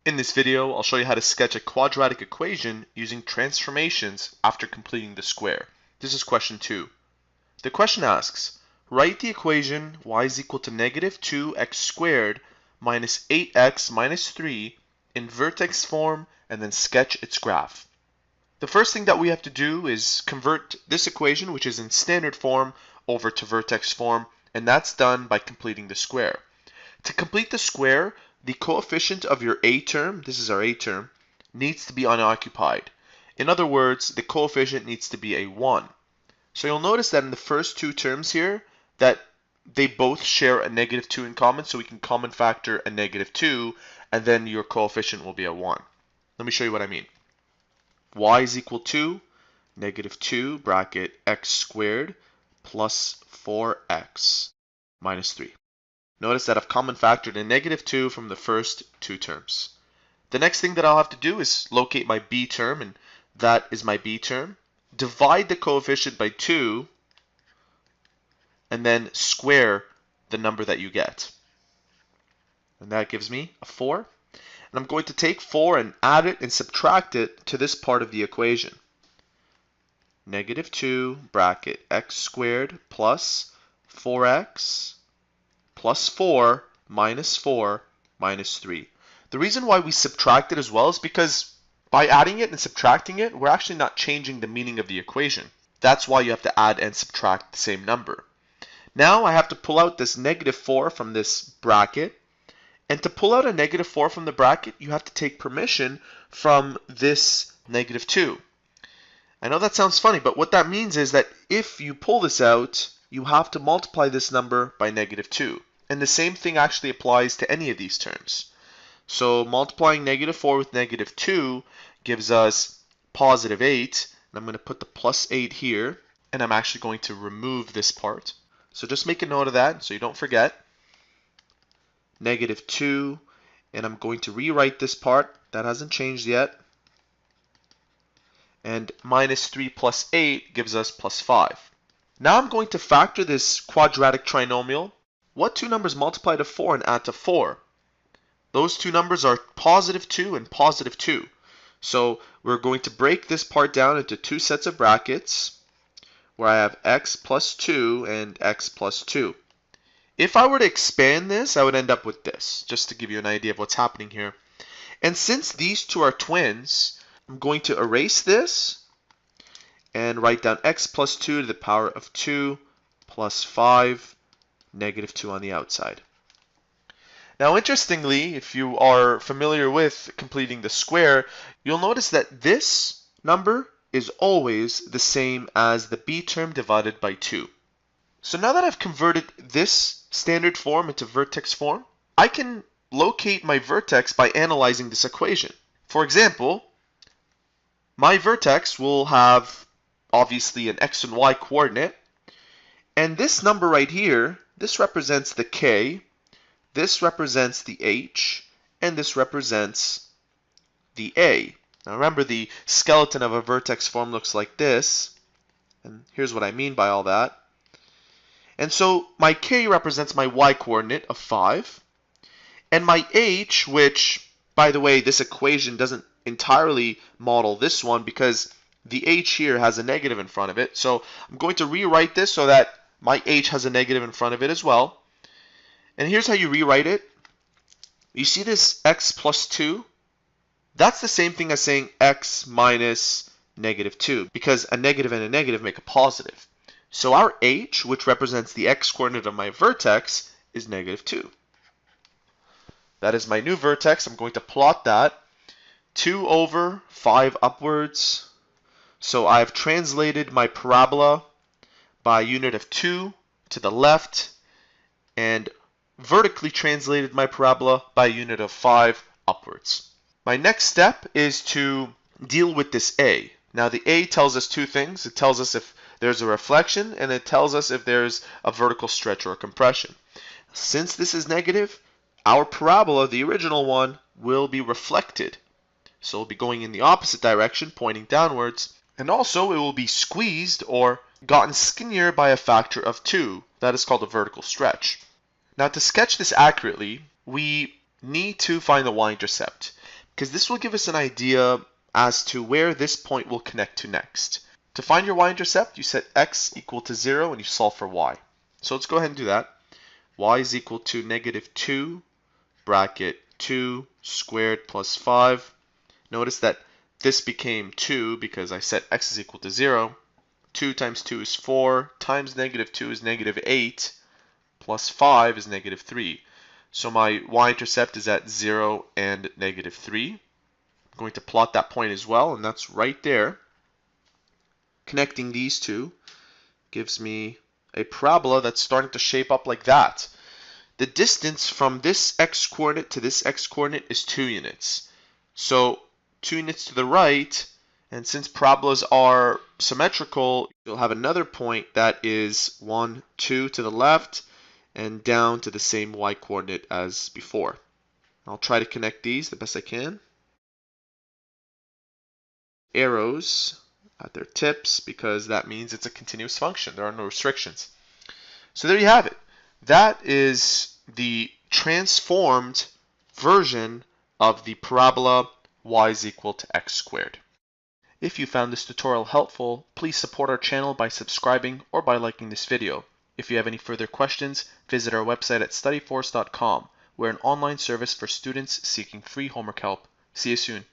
In this video, I'll show you how to sketch a quadratic equation using transformations after completing the square. This is question 2. The question asks, write the equation y is equal to negative 2x squared minus 8x minus 3 in vertex form and then sketch its graph. The first thing that we have to do is convert this equation, which is in standard form, over to vertex form, and that's done by completing the square. To complete the square, the coefficient of your a term, this is our a term, needs to be unoccupied. In other words, the coefficient needs to be a 1. So you'll notice that in the first two terms here, that they both share a negative 2 in common, so we can common factor a negative 2, and then your coefficient will be a 1. Let me show you what I mean. Y is equal to negative 2 bracket x squared plus 4x minus 3. Notice that I've common factored a negative 2 from the first two terms. The next thing that I'll have to do is locate my b term, and that is my b term. Divide the coefficient by 2, and then square the number that you get. And that gives me a 4. And I'm going to take 4 and add it and subtract it to this part of the equation. Negative 2 bracket x squared plus 4x plus 4 minus 3. The reason why we subtract it as well is because by adding it and subtracting it, we're actually not changing the meaning of the equation. That's why you have to add and subtract the same number. Now I have to pull out this negative 4 from this bracket. And to pull out a negative 4 from the bracket, you have to take permission from this negative 2. I know that sounds funny, but what that means is that if you pull this out, you have to multiply this number by negative 2. And the same thing actually applies to any of these terms. So multiplying negative 4 with negative 2 gives us positive 8. And I'm going to put the plus 8 here. And I'm actually going to remove this part. So just make a note of that so you don't forget. Negative 2. And I'm going to rewrite this part. That hasn't changed yet. And minus 3 plus 8 gives us plus 5. Now I'm going to factor this quadratic trinomial. What two numbers multiply to 4 and add to 4? Those two numbers are positive 2 and positive 2. So we're going to break this part down into two sets of brackets where I have x plus 2 and x plus 2. If I were to expand this, I would end up with this, just to give you an idea of what's happening here. And since these two are twins, I'm going to erase this and write down x plus 2 to the power of 2 plus 5, negative 2 on the outside. Now, interestingly, if you are familiar with completing the square, you'll notice that this number is always the same as the b term divided by 2. So now that I've converted this standard form into vertex form, I can locate my vertex by analyzing this equation. For example, my vertex will have obviously an x and y coordinate, and this number right here, this represents the k, this represents the h, and this represents the a. Now remember, the skeleton of a vertex form looks like this, and here's what I mean by all that. And so my k represents my y coordinate of 5, and my h, which, by the way, this equation doesn't entirely model this one because the h here has a negative in front of it. So I'm going to rewrite this so that my h has a negative in front of it as well. And here's how you rewrite it. You see this x plus 2? That's the same thing as saying x minus negative 2, because a negative and a negative make a positive. So our h, which represents the x coordinate of my vertex, is negative 2. That is my new vertex. I'm going to plot that 2 over 5 upwards. So I've translated my parabola by unit of 2 to the left, and vertically translated my parabola by a unit of 5 upwards. My next step is to deal with this a. Now the a tells us two things. It tells us if there's a reflection, and it tells us if there's a vertical stretch or a compression. Since this is negative, our parabola, the original one, will be reflected. So it'll be going in the opposite direction, pointing downwards, and also it will be squeezed or gotten skinnier by a factor of 2. That is called a vertical stretch. Now to sketch this accurately, we need to find the y-intercept. because this will give us an idea as to where this point will connect to next. To find your y-intercept, you set x equal to 0 and you solve for y. So let's go ahead and do that. Y is equal to negative 2 bracket 2 squared plus 5. Notice that this became 2 because I set x is equal to 0. 2 times 2 is 4, times negative 2 is negative 8, plus 5 is negative 3. So my y-intercept is at 0 and negative 3. I'm going to plot that point as well, and that's right there. Connecting these two gives me a parabola that's starting to shape up like that. The distance from this x-coordinate to this x-coordinate is 2 units. So 2 units to the right, and since parabolas are symmetrical, you'll have another point that is 1, 2 to the left, and down to the same y-coordinate as before. I'll try to connect these the best I can. Arrows at their tips because that means it's a continuous function. There are no restrictions. So there you have it. That is the transformed version of the parabola y is equal to x squared. If you found this tutorial helpful, please support our channel by subscribing or by liking this video. If you have any further questions, visit our website at studyforce.com. We're an online service for students seeking free homework help. See you soon.